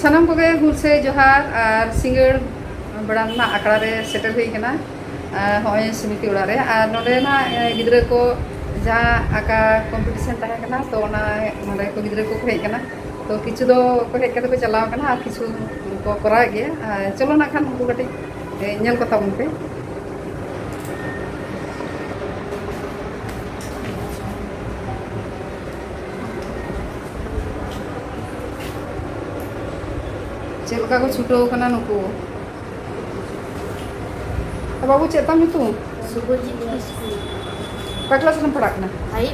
सानाम को गुरसे जोहार और सिंगड़ बड़ा ना आकड़ा रे सेटल हुई कना होय समिति उड़ा रे और नोडे ना गिद्रे को जहाँ आका कंपटीशन तहे कना तो ना नोडे को गिद्रे को हेज कना तो किछु दो को हेज कते को चलाव कना और किछु को करा गया चलो ना खान उनको कटी नेल को ताबन पे चलका को छुटो कना नुको बाबू चेता में तू सुबोजीत स्कूल का क्लास में पढ़ा कना आई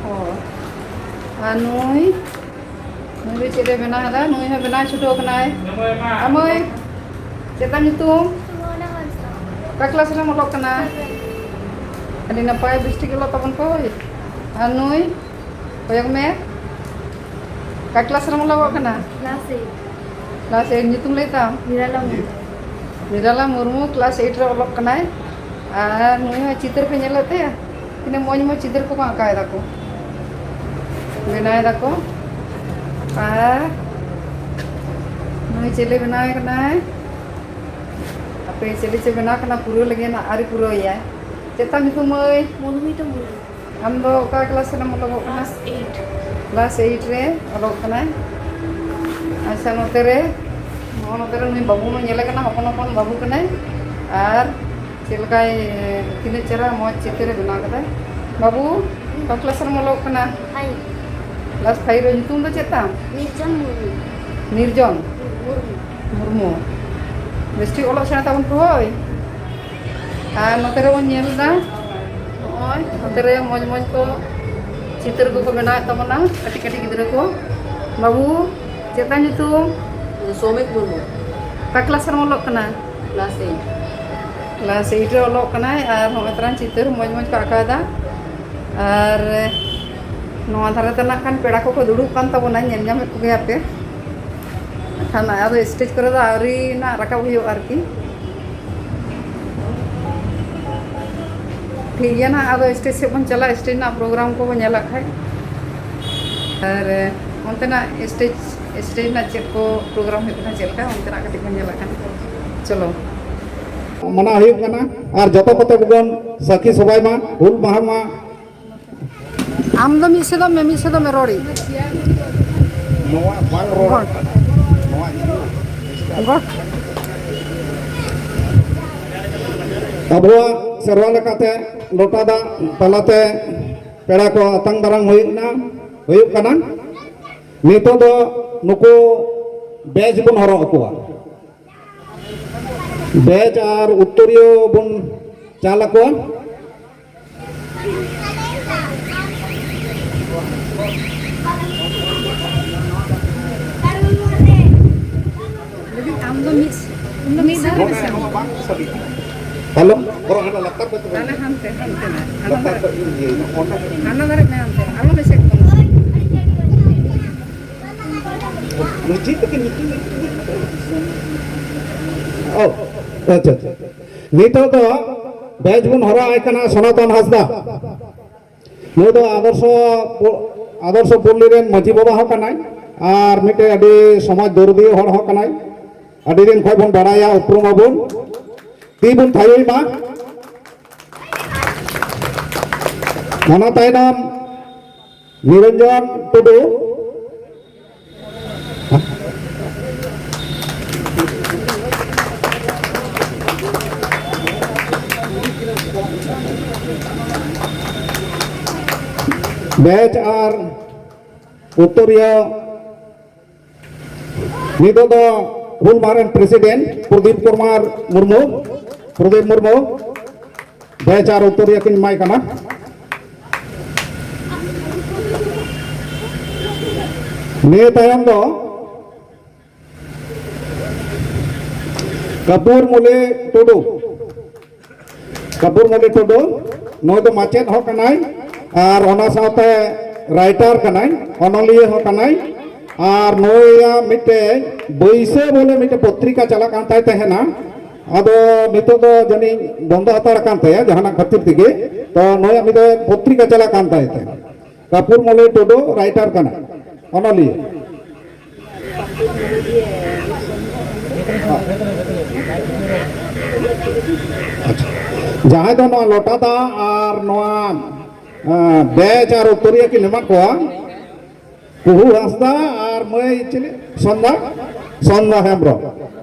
ओ नुई नुई चेरे बना हदा नुई है बना छुटो कना है अमय चेता में तू का क्लास में मोलक कना अली नपाय बिस्टी के लो तबन को नुई होयक में का क्लास में मोलक कना क्लास 8 नितुम लेता निराला मुर्मू क्लास 8 रे ओलक कनाय और नुई चित्र पे नेलते तिने मोज मोज चित्र को आकाय दाको बनाय दाको और नुई चले बनाय कनाय अपे चले से बना कना पूरा लगे ना आरी पूरा या चेता मितुम मय मुर्मी तो हम दो का क्लास रे मतलब क्लास 8 रे ओलक कनाय अच्छा नोते रे नुई बाबू में नेले कना हपन हपन बाबू कनाय और चलकाय तिने चेहरा मौज चित्र बना कदा बाबू का क्लास रे मोलक कना आई क्लास 5 रे नितुम दो चेता निर्जन मुर्मू बेस्टी ओलक सेना ताबन को होय और नोते रे बन नेल दा ओय नोते रे मौज मौज को चित्र को बना तबना कटी कटी गिद्रा को बाबू चेता नितुम सोमिक मुर्मू का क्लास रे मोलक कना क्लास 8 रे ओलक कना और हम तरह चित्र मौज मौज को आकादा और नवा धारा तना खान पेड़ा को दुड़ुब कान तबना नेल नाम को गया पे खान आदो स्टेज करे दा आरी ना रकाब हुयो आरकी ठीक है ना आदो स्टेज से बन चला स्टेज ना प्रोग्राम को नेला खाय और onte na stage na chet ko program hu kana chelka onte na kati banyala kan chalo mana huyuk kana ar joto kote bugon sakhi sobai ma hul maha ma am do mi se do me rori noa bang ro noa abua serwa lekate lota da palate peda ko atang darang huyuk kana नितो दो नुको beige बन हरो aqua beige और उत्तरियो बन चाल aqua hello orang ada laptop betul kan hanté laptop ini ana dare me hanté alo me set मुझे तो oh अच्छा नितो तो बेज बन हरा आइकना सनातन हासदा नो दो आदर्श पुरली रेन मजी बाबा हो कनाय और मिटे अडी समाज दरदी हर हो कनाय अडी दिन खय बन बड़ाया उपरुम अबुन ती बन थाई मा मना तायनाम निरंजन टुडू बैच और उत्तरिया नितो दो हुल मारन प्रेसिडेंट प्रदीप मुर्मू बैच और उत्तरिया किन माय कना ने तायम दो कपूर मुले टुडू नो दो माचेत हो कनाय और ओना साथे राइटर कनाय अनलिया हो कनाय और नोया मिटे बैसे बोले मिटे पत्रिका चला कान ताय तहेना अदो नितो दो जनी बंद हतार कान ताय जहाना खातिर तिगे तो नोया मिटे पत्रिका चला कान ताय कपूर मोले टुडू राइटर कनाय अनलिया जहाँ तो नवा लोटा दा और नवा बेच और उत्तरिया की निमा को कुहू हंसदा और मैं चले संदा संदा हेम्ब्रो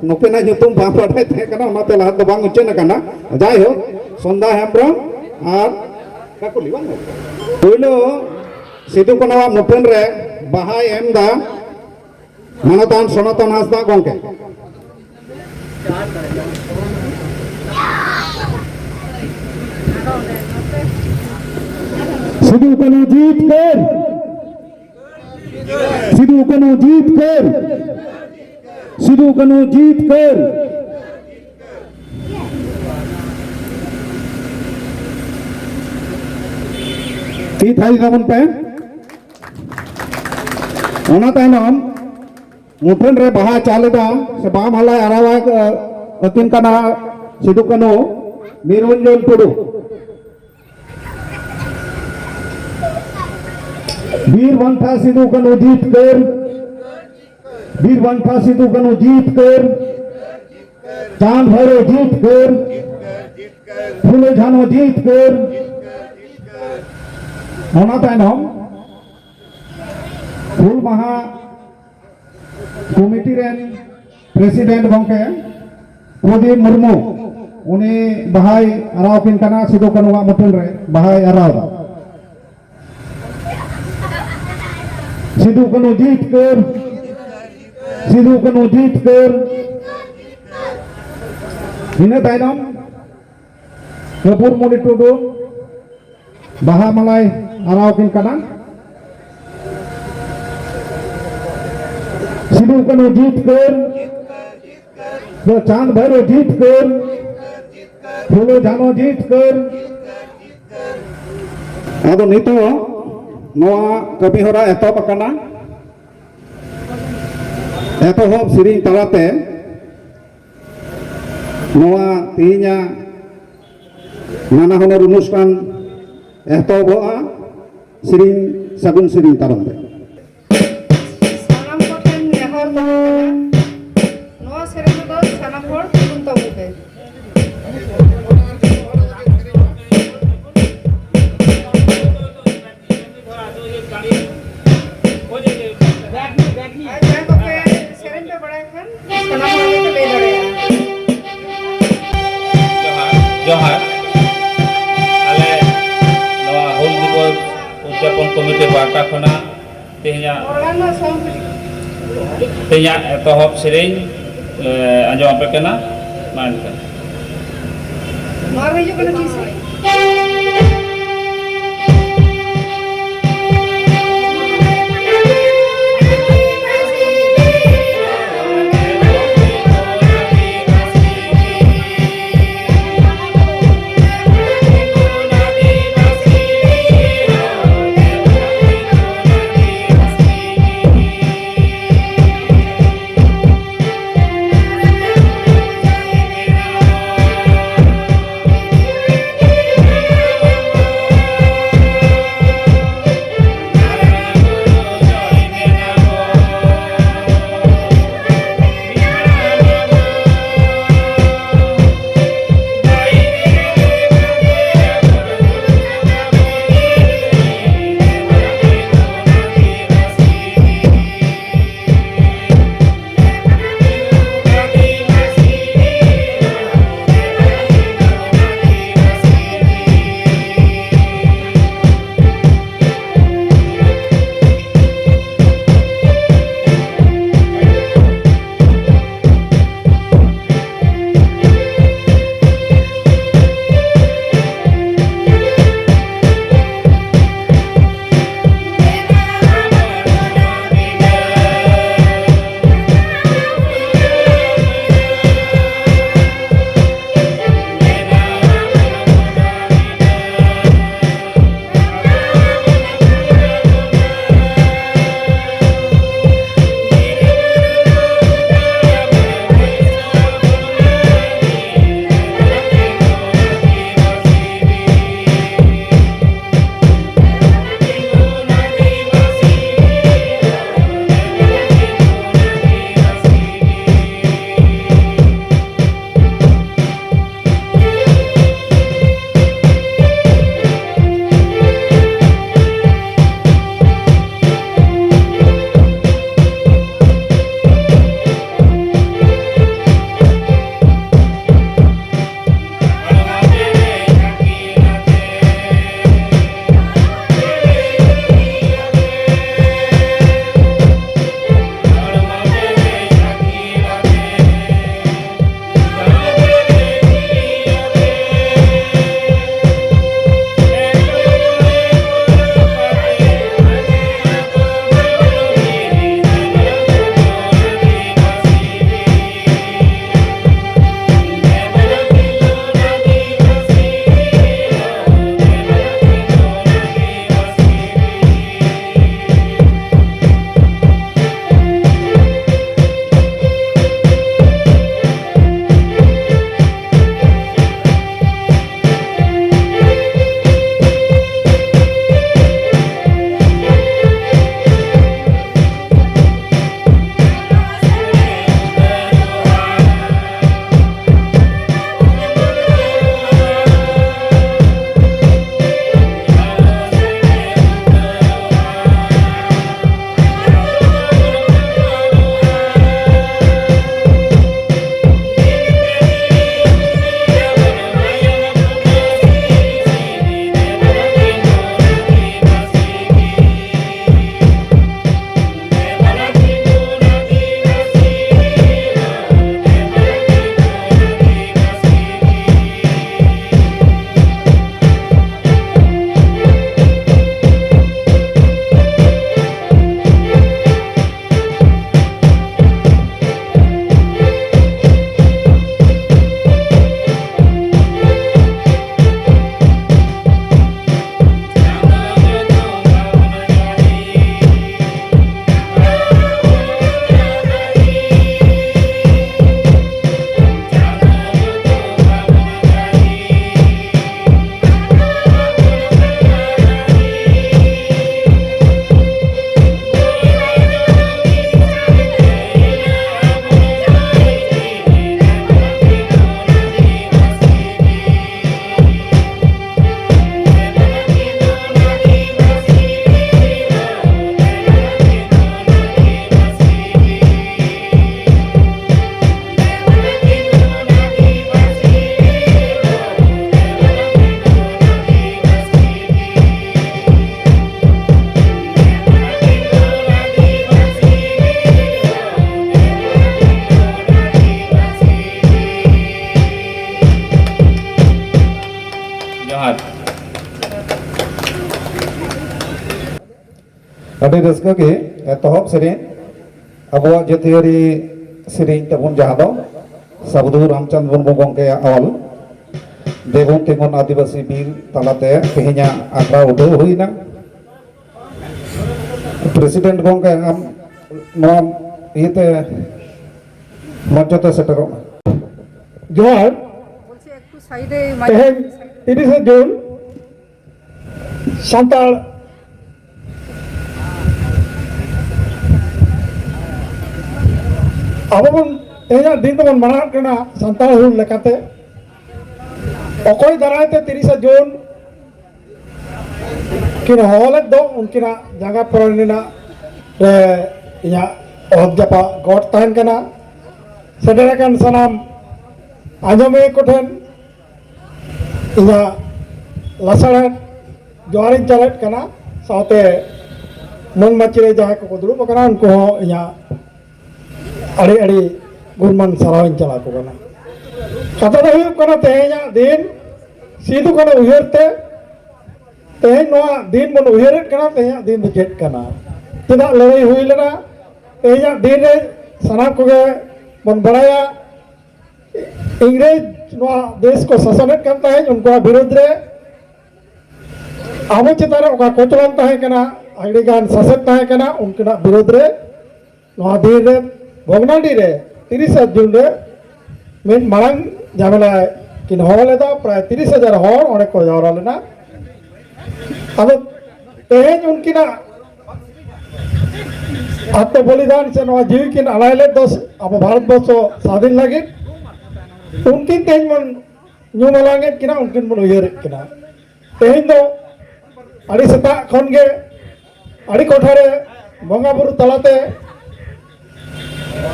नुकिना जुतुम बाम पड़े थे करना उन्होंने लात दबांग उच्चे न करना जाए हो संदा हेम्ब्रो और काकुली बांग पुइलो सिद्धू को नवा मुठन रे बाहाय एम दा मनोतान सनातन हंसदा गोंके सिद्धू कनु जीत कर सिद्धू कनु जीत कर सिद्धू कनु जीत कर ती थाई गाबन पे ओना तायनम मुठन रे बाहा चालेदा से बाम हला अरावा अतिन कना सिद्धू कनु निरंजन टुडू वीरवंथा सिद्धू कनु जीत कर वीरवंथा सिद्धू कनु जीत कर चांद भैरव जीत कर फूले झानो जीत कर होना तायनम फूल महा कमिटी रेन प्रेसिडेंट गंके प्रदीप मुर्मू उन्हें बहाई अराव किन कना सिद्धू कनु मुठन रे बहाई अराव सिद्धू कनु जीत कर सिद्धू कनु जीत कर इन्हें तायनम कपूर मुनि टुडू बाहा मलाई अराव किन कना सिद्धू कनु जीत कर जो चांद भैरव जीत कर फूलो झानो जीत कर आदो नितो नोआ कमी होरा एतोब कना एतोहब सिरिंग तलाते नोआ तीना नाना हुनर अनुष्ठान एतोबा सिरिंग सगुन सिरिंग तारंते सानाम को ठेन नेहर नोआ सेरेन दो सानाम होड़ तुम तबुके जोहार आले नवा हुल दिवस उद्यापन कमिटी बाटा खना तेहना एतहब सेरें आंजम आपे कना मान का मार रही जो कना चीज ᱟᱹᱰᱤ ᱨᱟᱹᱥᱠᱟᱹ ᱜᱮ ᱮᱛᱚᱦᱚᱵ ᱥᱮᱨᱮᱧ ᱟᱵᱚᱣᱟᱜ ᱡᱟᱹᱛᱤᱭᱟᱹᱨᱤ ᱥᱮᱨᱮᱧ ᱛᱟᱵᱚᱱ ᱡᱟᱦᱟᱸ ᱫᱚ ᱥᱟᱹᱫᱷᱩ ᱨᱟᱢᱪᱟᱸᱫᱽ ᱢᱩᱨᱢᱩ ᱜᱚᱢᱠᱮᱭᱟᱜ ᱚᱞ ᱫᱮᱵᱚᱱ ᱛᱤᱸᱜᱩᱱ ᱟᱹᱫᱤᱵᱟᱹᱥᱤ ᱵᱤᱨ ᱛᱟᱞᱟᱛᱮ ᱛᱮᱦᱮᱧᱟᱜ ᱟᱠᱷᱲᱟ ᱩᱰᱟᱹᱣ ᱦᱩᱭᱱᱟ। प्रेसिडेंट गॉन्गे हम नॉन ये ते मर्यादा सेटरों जोहार বলছি একটু সাইডে तेहन 30 जून सांताल अब बन तेजा दिन तो बन मना करना सांताल हुल लेकाते अकोई दराय ते 30 जून किन हॉलक दो उनकिना जगह परनिना रे या ओहजपा गॉड तान कना सेडरकन सनाम आजमे कोठन इना लसड़ा जोहारिन चलत कना साथे मन मचरे जहां को दुरुब कना उनको इना अड़ी अड़ी गुणमन सराविन चला को कना कथा दो हुयुग कना तेहेया दिन सीधु कना उयरते तेहन नोआ दिन बन उयरत कना तेहया दिन दो चेत कना चेदा लड़ाई हुई लेना तेहया दिन रे सनाम को बन बड़ाया इंग्रेज नोआ देश को शासनत करता है उनको विरोध रे आबो चेतारे ओका कोचलन ताहे कना आइडिगान शासक ताहे कना उनकना विरोध रे नोआ दिन रे भोगनाडी रे 30 जून रे मेन मांग जामेला किन हॉले दा प्राय 30,000 हॉर ओने को जावरा लेना अब तेहन उनकिना आत्म बलिदान से नवा जीव किन अलायले दोस अब भारत वर्ष स्वाधीन लगे उनकिन तेहन मन न्यू मलांगे किना उनकिन मन उयर किना तेहन दो अड़ी सता खन गे अड़ी कोठारे बंगा बुरु तलाते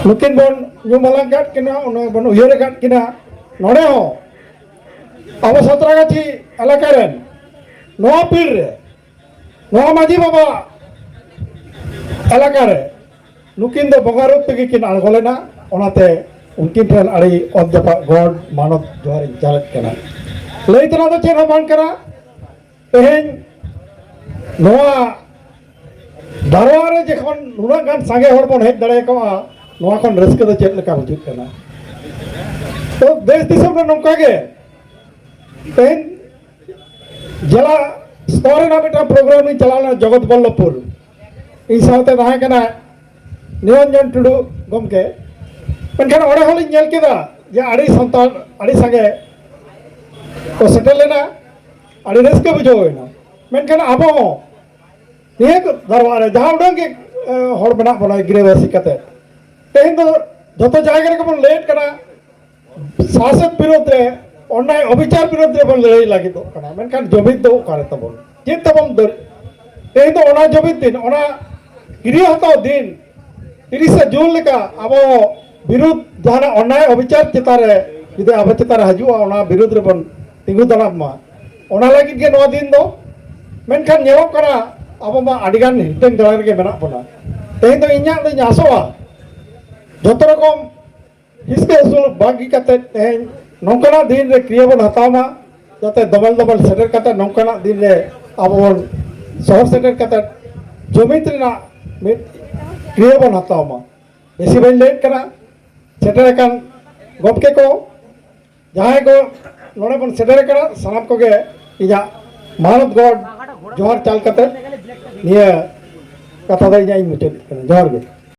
नुकिन बन न्यू मलांगे किना उन बन उयर गाट किना नोडे हो अब सतरागाछी एलाकारेन नोआ पीर रे नोआ माजी बाबा एलाकारे नुकिन दो बंगारुप तगी किन आलगोलेना ओनाते उनकिन ठेन अड़ी अजपा गॉड मानव जोहार चालत कना लैतना दो चेन बान करा तेहेन नोआ दरबारे जखन नुना गान सांगे हर बन हेज दड़े को नोआ खन रस्क दो चेत लका बुझुत कना तो देश दिसम रे नोका गे तेहेन जिला स्तर ना बेटा प्रोग्राम में चलाना जगत बल्लभपुर इन साथे ताहे कना निरंजन टुडू गमके मनखान ओडे होली नेल केदा जे आड़ी संतान आड़ी संगे को सेटल लेना आड़ी रस्क बुझोयना मनखान आबो निये दरबार जहां उडंग के हर बना बना गिरेवासी कते तेहन दो जतो जायगा रे बन लेट कना शासक विरोध रे अन्याय अविचार विरोध रे बन लड़ाई लागी दो कना मनखान जमित दो करे तबन जे तबन तेहन दो ओना जमित दिन ओना गिरियो हतो दिन 30 जून लेका अब विरोध जहां अन्याय अविचार चितारे जुदि अब चितारे हजुआ ओना विरोध रे बन तिंगु दलाब मा ओना लागी के नो दिन दो मेनखान नेलो कना अब मा अडिगान हिटेन दलार के मेना बना तेहन दो इन्या दो आसोआ जतो रकम हिसके असुल बागी कते तेहन नौकना दिन रे क्रिया बन हतामा जाते डबल डबल सेटर कते नौकना दिन रे अब बन शहर सेटर कते जमित रेना क्रिया बन हतामा बेसी बन लेट कना सेटर कन गपके को जहां को नोडे बन सेटर कना सनाम को गे इजा मानव गॉड जोहार चाल कते निया कथा दई जाई मुचत जोहार गे।